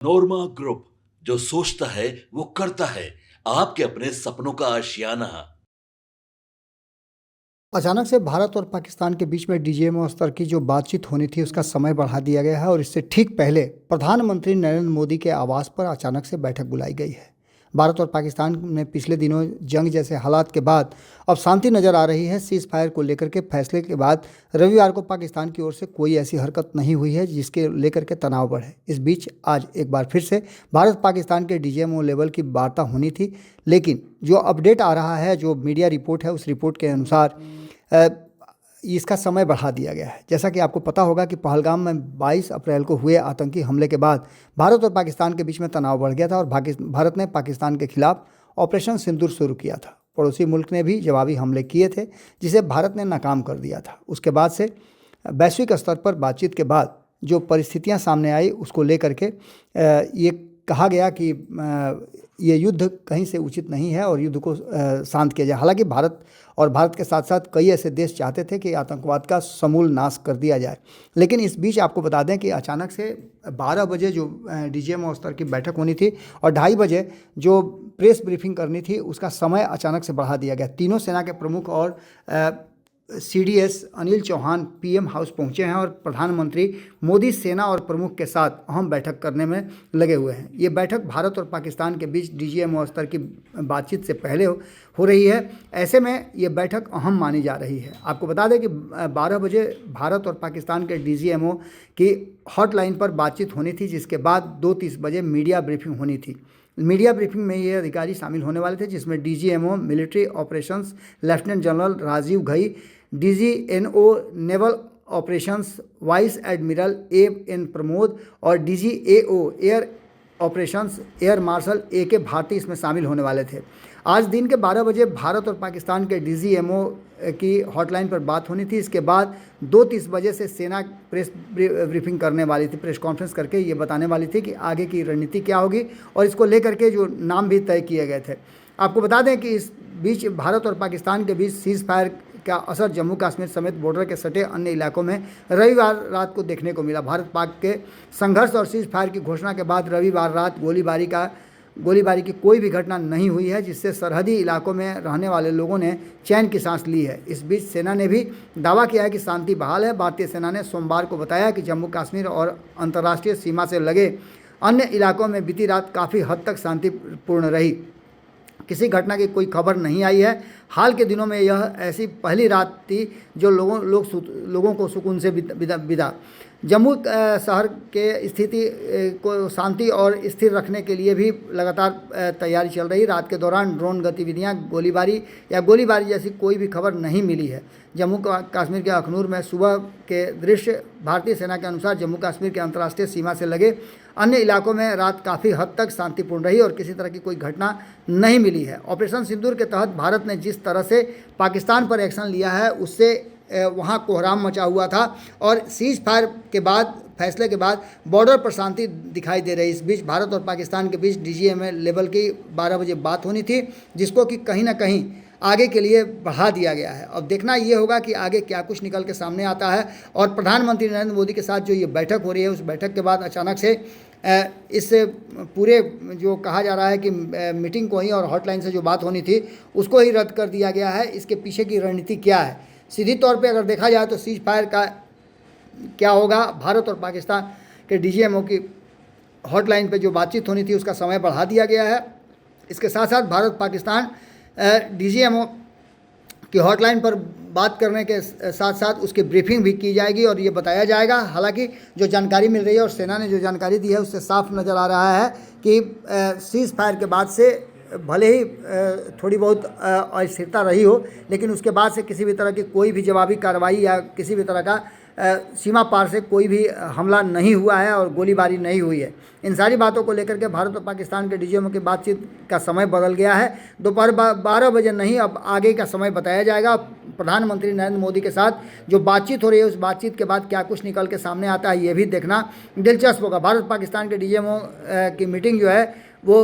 नोरमा group, जो सोचता है वो करता है। आपके अपने सपनों का आशियाना। अचानक से भारत और पाकिस्तान के बीच में डीजीएमओ स्तर की जो बातचीत होनी थी उसका समय बढ़ा दिया गया है और इससे ठीक पहले प्रधानमंत्री नरेंद्र मोदी के आवास पर अचानक से बैठक बुलाई गई है। भारत और पाकिस्तान में पिछले दिनों जंग जैसे हालात के बाद अब शांति नजर आ रही है। सीज फायर को लेकर के फैसले के बाद रविवार को पाकिस्तान की ओर से कोई ऐसी हरकत नहीं हुई है जिसके लेकर के तनाव बढ़े। इस बीच आज एक बार फिर से भारत पाकिस्तान के डीजीएमओ लेवल की वार्ता होनी थी, लेकिन जो अपडेट आ रहा है, जो मीडिया रिपोर्ट है, उस रिपोर्ट के अनुसार इसका समय बढ़ा दिया गया है। जैसा कि आपको पता होगा कि पहलगाम में 22 अप्रैल को हुए आतंकी हमले के बाद भारत और पाकिस्तान के बीच में तनाव बढ़ गया था और भारत ने पाकिस्तान के खिलाफ ऑपरेशन सिंदूर शुरू किया था। पड़ोसी मुल्क ने भी जवाबी हमले किए थे जिसे भारत ने नाकाम कर दिया था। उसके बाद से वैश्विक स्तर पर बातचीत के बाद जो परिस्थितियां सामने आई उसको लेकर के ये कहा गया कि ये युद्ध कहीं से उचित नहीं है और युद्ध को शांत किया जाए। हालांकि भारत के साथ साथ कई ऐसे देश चाहते थे कि आतंकवाद का समूल नाश कर दिया जाए, लेकिन इस बीच आपको बता दें कि अचानक से 12 बजे जो डीजीएमओ स्तर की बैठक होनी थी और 2:30 बजे जो प्रेस ब्रीफिंग करनी थी उसका समय अचानक से बढ़ा दिया गया। तीनों सेना के प्रमुख और CDS Anil Chauhan PM house पहुंचे हैं और प्रधानमंत्री मोदी सेना और प्रमुख के साथ अहम बैठक करने में लगे हुए हैं। ये बैठक भारत और पाकिस्तान के बीच डीजीएमओ स्तर की बातचीत से पहले हो रही है। ऐसे में ये बैठक अहम मानी जा रही है। आपको बता दें कि 12 बजे भारत और पाकिस्तान के डीजीएमओ की हॉटलाइन पर बातचीत होनी थी, जिसके बाद 2:30 बजे मीडिया ब्रीफिंग होनी थी। मीडिया ब्रीफिंग में ये अधिकारी शामिल होने वाले थे, जिसमें DGMO military operations lieutenant general Rajiv Ghai, DGNO naval operations vice admiral N Pramod और DGAO air operations air marshal K Bharti इसमें शामिल होने वाले थे। आज दिन के 12 बजे भारत और पाकिस्तान के डीजीएमओ की हॉटलाइन पर बात होनी थी। इसके बाद 2:30 बजे से सेना प्रेस ब्रीफिंग करने वाली थी, प्रेस कॉन्फ्रेंस करके ये बताने वाली थी कि आगे की रणनीति क्या होगी और इसको लेकर के जो नाम भी तय किए गए थे। आपको बता दें कि इस बीच भारत और पाकिस्तान के बीच सीज फायर का असर जम्मू कश्मीर समेत बॉर्डर के सटे अन्य इलाकों में रविवार रात को देखने को मिला। भारत पाक के संघर्ष और सीज फायर की घोषणा के बाद रविवार रात गोलीबारी की कोई भी घटना नहीं हुई है, जिससे सरहदी इलाकों में रहने वाले लोगों ने चैन की सांस ली है। इस बीच सेना ने भी दावा किया है कि शांति बहाल है। भारतीय सेना ने सोमवार को बताया कि जम्मू कश्मीर और अंतर्राष्ट्रीय सीमा से लगे अन्य इलाकों में बीती रात काफ़ी हद तक शांतिपूर्ण रही। किसी घटना की कोई खबर नहीं आई है। हाल के दिनों में यह ऐसी पहली रात थी जो लोगों को सुकून से बिता। जम्मू शहर के स्थिति को शांति और स्थिर रखने के लिए भी लगातार तैयारी चल रही। रात के दौरान ड्रोन गतिविधियां, गोलीबारी जैसी कोई भी खबर नहीं मिली है। जम्मू कश्मीर के अखनूर में सुबह के दृश्य भारतीय सेना के अनुसार जम्मू कश्मीर के अंतर्राष्ट्रीय सीमा से लगे अन्य इलाकों में रात काफ़ी हद तक शांतिपूर्ण रही और किसी तरह की कोई घटना नहीं मिली है। ऑपरेशन सिंदूर के तहत भारत ने जिस तरह से पाकिस्तान पर एक्शन लिया है उससे वहाँ कोहराम मचा हुआ था और सीज फायर के बाद फैसले के बाद बॉर्डर पर शांति दिखाई दे रही। इस बीच भारत और पाकिस्तान के बीच डीजीएमओ लेवल की 12 बजे बात होनी थी, जिसको कि कहीं ना कहीं आगे के लिए बढ़ा दिया गया है। अब देखना ये होगा कि आगे क्या कुछ निकल के सामने आता है। और प्रधानमंत्री नरेंद्र मोदी के साथ जो ये बैठक हो रही है, उस बैठक के बाद अचानक से इस पूरे जो कहा जा रहा है कि मीटिंग को ही और हॉटलाइन से जो बात होनी थी उसको ही रद्द कर दिया गया है। इसके पीछे की रणनीति क्या है? सीधी तौर पे अगर देखा जाए तो सीज फायर का क्या होगा, भारत और पाकिस्तान के डीजीएमओ की हॉटलाइन पे जो बातचीत होनी थी उसका समय बढ़ा दिया गया है। इसके साथ साथ भारत पाकिस्तान डीजीएमओ की हॉटलाइन पर बात करने के साथ साथ उसकी ब्रीफिंग भी की जाएगी और ये बताया जाएगा। हालांकि जो जानकारी मिल रही है और सेना ने जो जानकारी दी है उससे साफ नज़र आ रहा है कि सीज फायर के बाद से भले ही थोड़ी बहुत अस्थिरता रही हो, लेकिन उसके बाद से किसी भी तरह की कोई भी जवाबी कार्रवाई या किसी भी तरह का सीमा पार से कोई भी हमला नहीं हुआ है और गोलीबारी नहीं हुई है। इन सारी बातों को लेकर के भारत और पाकिस्तान के डीजीएमओ की बातचीत का समय बदल गया है। दोपहर 12 बजे नहीं, अब आगे का समय बताया जाएगा। प्रधानमंत्री नरेंद्र मोदी के साथ जो बातचीत हो रही है उस बातचीत के बाद क्या कुछ निकल के सामने आता है ये भी देखना दिलचस्प होगा। भारत पाकिस्तान के डीजीएमओ की मीटिंग जो है वो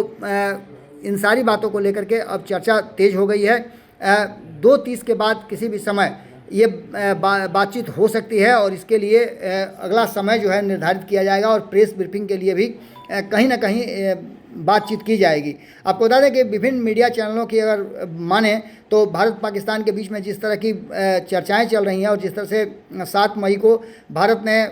इन सारी बातों को लेकर के अब चर्चा तेज हो गई है। 2:30 के बाद किसी भी समय ये बातचीत हो सकती है और इसके लिए अगला समय जो है निर्धारित किया जाएगा और प्रेस ब्रीफिंग के लिए भी कहीं ना कहीं बातचीत की जाएगी। आपको बता दें कि विभिन्न मीडिया चैनलों की अगर माने तो भारत पाकिस्तान के बीच में जिस तरह की चर्चाएं चल रही हैं और जिस तरह से 7 मई को भारत ने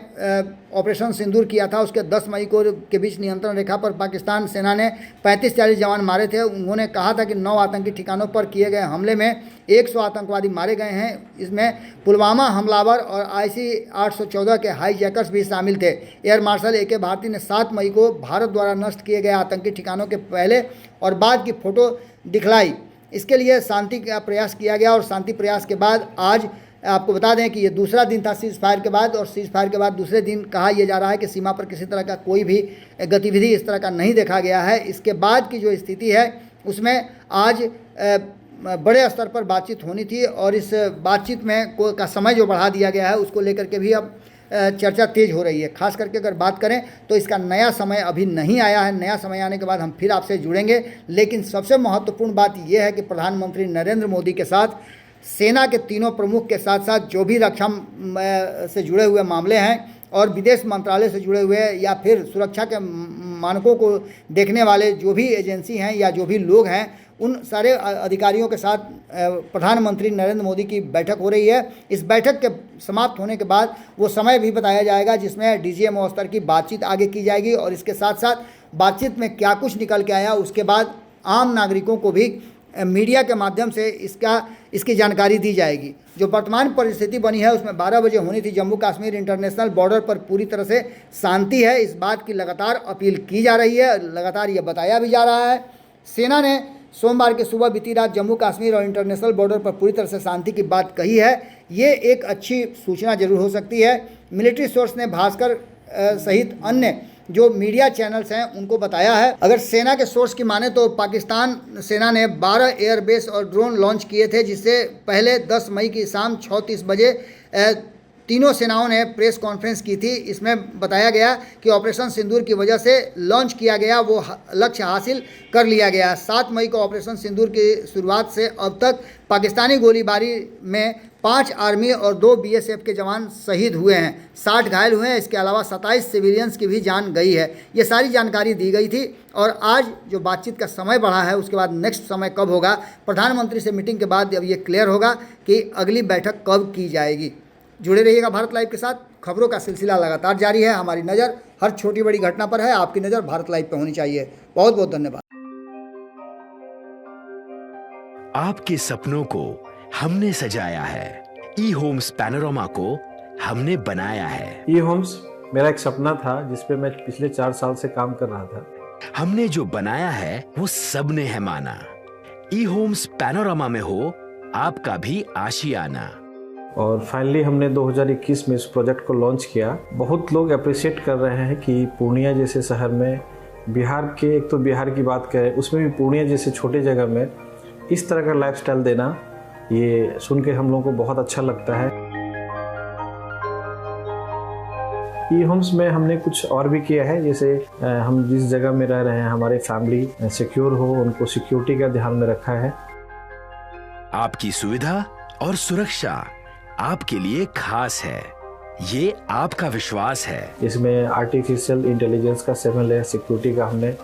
ऑपरेशन सिंदूर किया था, उसके 10 मई को के बीच नियंत्रण रेखा पर पाकिस्तान सेना ने 35-40 जवान मारे थे। उन्होंने कहा था कि 9 आतंकी ठिकानों पर किए गए हमले में 100 आतंकवादी मारे गए हैं। इसमें पुलवामा हमलावर और IC 814 के हाईजैकर्स भी शामिल थे। एयर मार्शल AK भारती ने 7 मई को भारत द्वारा नष्ट किए गए आतंकी ठिकानों के पहले और बाद की फ़ोटो दिखलाई। इसके लिए शांति का प्रयास किया गया और शांति प्रयास के बाद आज आपको बता दें कि ये दूसरा दिन था सीज़ फायर के बाद, और सीज़ फायर के बाद दूसरे दिन कहा यह जा रहा है कि सीमा पर किसी तरह का कोई भी गतिविधि इस तरह का नहीं देखा गया है। इसके बाद की जो स्थिति है उसमें आज बड़े स्तर पर बातचीत होनी थी और इस बातचीत में का समय जो बढ़ा दिया गया है उसको लेकर के भी अब चर्चा तेज हो रही है। खास करके अगर बात करें तो इसका नया समय अभी नहीं आया है। नया समय आने के बाद हम फिर आपसे जुड़ेंगे, लेकिन सबसे महत्वपूर्ण बात यह है कि प्रधानमंत्री नरेंद्र मोदी के साथ सेना के तीनों प्रमुख के साथ साथ जो भी रक्षा से जुड़े हुए मामले हैं और विदेश मंत्रालय से जुड़े हुए या फिर सुरक्षा के मानकों को देखने वाले जो भी एजेंसी हैं या जो भी लोग हैं, उन सारे अधिकारियों के साथ प्रधानमंत्री नरेंद्र मोदी की बैठक हो रही है। इस बैठक के समाप्त होने के बाद वो समय भी बताया जाएगा जिसमें DGMO स्तर की बातचीत आगे की जाएगी और इसके साथ साथ बातचीत में क्या कुछ निकल के आया उसके बाद आम नागरिकों को भी मीडिया के माध्यम से इसकी जानकारी दी जाएगी। जो वर्तमान परिस्थिति बनी है उसमें 12 बजे होनी थी। जम्मू कश्मीर इंटरनेशनल बॉर्डर पर पूरी तरह से शांति है। इस बात की लगातार अपील की जा रही है, लगातार ये बताया भी जा रहा है। सेना ने सोमवार की सुबह बीती रात जम्मू कश्मीर और इंटरनेशनल बॉर्डर पर पूरी तरह से शांति की बात कही है। ये एक अच्छी सूचना जरूर हो सकती है। मिलिट्री सोर्स ने भास्कर सहित अन्य जो मीडिया चैनल्स हैं उनको बताया है। अगर सेना के सोर्स की माने तो पाकिस्तान सेना ने 12 एयरबेस और ड्रोन लॉन्च किए थे, जिससे पहले 10 मई की शाम 6:30 बजे तीनों सेनाओं ने प्रेस कॉन्फ्रेंस की थी। इसमें बताया गया कि ऑपरेशन सिंदूर की वजह से लॉन्च किया गया वो लक्ष्य हासिल कर लिया गया। 7 मई को ऑपरेशन सिंदूर की शुरुआत से अब तक पाकिस्तानी गोलीबारी में 5 आर्मी और 2 BSF के जवान शहीद हुए हैं, 60 घायल हुए हैं। इसके अलावा 27 सिविलियंस की भी जान गई है। ये सारी जानकारी दी गई थी और आज जो बातचीत का समय बढ़ा है उसके बाद नेक्स्ट समय कब होगा, प्रधानमंत्री से मीटिंग के बाद अब ये क्लियर होगा कि अगली बैठक कब की जाएगी। जुड़े रहिएगा भारत लाइव के साथ। खबरों का सिलसिला लगातार जारी है। हमारी नज़र हर छोटी बड़ी घटना पर है। आपकी नज़र भारत लाइव पे होनी चाहिए। बहुत बहुत धन्यवाद। आपके सपनों को हमने सजाया है, E-Homes पैनोरामा को हमने बनाया है। E-Homes मेरा एक सपना था जिस पे मैं पिछले 4 साल से काम कर रहा था। हमने जो बनाया है वो सबने है माना। E-Homes पैनोरामा में हो आपका भी आशियाना। और फाइनली हमने 2021 में इस प्रोजेक्ट को लॉन्च किया। बहुत लोग अप्रिशिएट कर रहे हैं कि पूर्णिया जैसे शहर में, बिहार के, एक तो बिहार की बात करें उसमें भी पूर्णिया जैसे छोटे जगह में इस तरह का लाइफस्टाइल देना, ये सुन के हम लोगों को बहुत अच्छा लगता है। E-Homes में हमने कुछ और भी किया है, जैसे हम जिस जगह में रह रहे हैं हमारे फैमिली सिक्योर हो, उनको सिक्योरिटी का ध्यान में रखा है। आपकी सुविधा और सुरक्षा आपके लिए खास है, ये आपका विश्वास है। इसमें आर्टिफिशियल इंटेलिजेंस का 7 लेयर सिक्योरिटी का हमने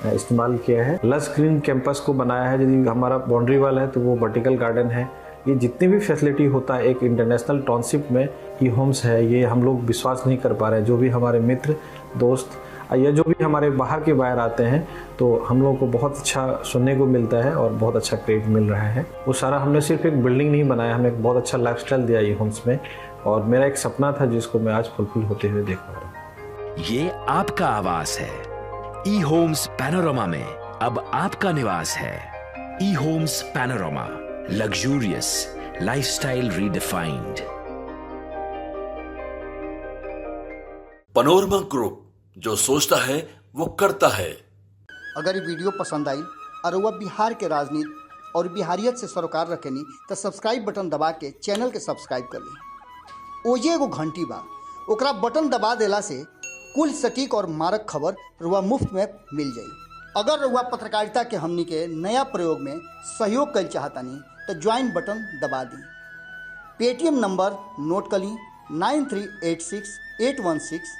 इस्तेमाल किया है। लस ग्रीन कैंपस को बनाया है। यदि हमारा बाउंड्री वाल है तो वो वर्टिकल गार्डन है। ये जितनी भी फैसिलिटी होता है एक इंटरनेशनल टाउनशिप में E-Homes है, ये हम लोग विश्वास नहीं कर पा रहे हैं। जो भी हमारे मित्र दोस्त या जो भी हमारे बाहर के बाहर आते हैं तो हम लोगों को बहुत अच्छा सुनने को मिलता है और बहुत अच्छा क्रेडिट मिल रहा है। वो सारा हमने सिर्फ एक बिल्डिंग नहीं बनाया, हमें एक बहुत अच्छा लाइफस्टाइल दिया E-Homes में, और मेरा एक सपना था जिसको मैं आज फुलफिल होते हुए देख पा रहा हूँ। ये आपका आवास है। E-Homes पैनोरामा में अब आपका निवास है। E-Homes panorama, luxurious lifestyle redefined. Panorama group, जो सोचता है वो करता है। अगर ये वीडियो पसंद आई और वह बिहार के राजनीति और बिहारियत से सरोकार रखेनी तो सब्सक्राइब बटन दबा के चैनल के सब्सक्राइब कर ली। ओजे एगो घंटी बा, ओकरा बटन दबा देला से कुल सटीक और मारक खबर रुआ मुफ्त में मिल जाई। अगर रुआ पत्रकारिता के हमनी के नया प्रयोग में सहयोग कर चाहतानी तो ज्वाइन बटन दबा दी। पेटीएम नंबर नोट कर ली 9386 816